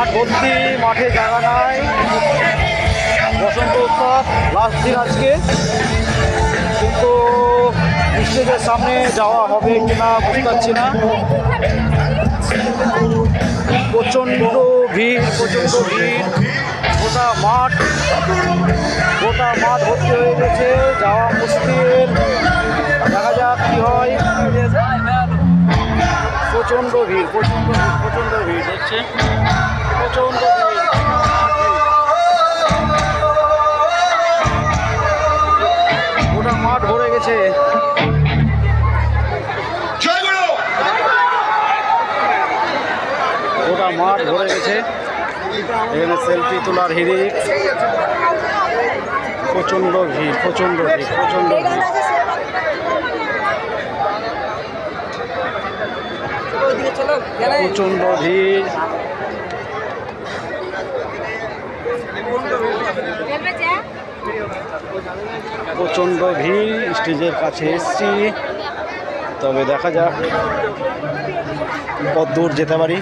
মাঠ ভর্তি, মাঠে জায়গা নাই। বসন্ত উৎসব লাস্ট দিন আজকে, কিন্তু স্টেজের সামনে যাওয়া হবে কিনা বুঝতে পারছি না। প্রচণ্ড ভিড়, প্রচণ্ড ভিড়। গোটা মাঠ ভর্তি হয়ে গেছে, যাওয়া মুশকিল। দেখা যাক কি হয়। প্রচণ্ড ভিড়, প্রচণ্ড ভিড় দেখছে, প্রচণ্ড ভিড়। গোটা মাঠ ভরে গেছে। গোটা মাঠ ভরে গেছে। এখানে সেলফি তোলার হিড়িক। প্রচণ্ড ভিড়, প্রচণ্ড ভিড়, প্রচণ্ড ভিড়। প্রচণ্ড ভিড়, প্রচণ্ড ভিড়। স্টেজের কাছে এসছি, তবে দেখা যাক কত দূর যেতে পারি।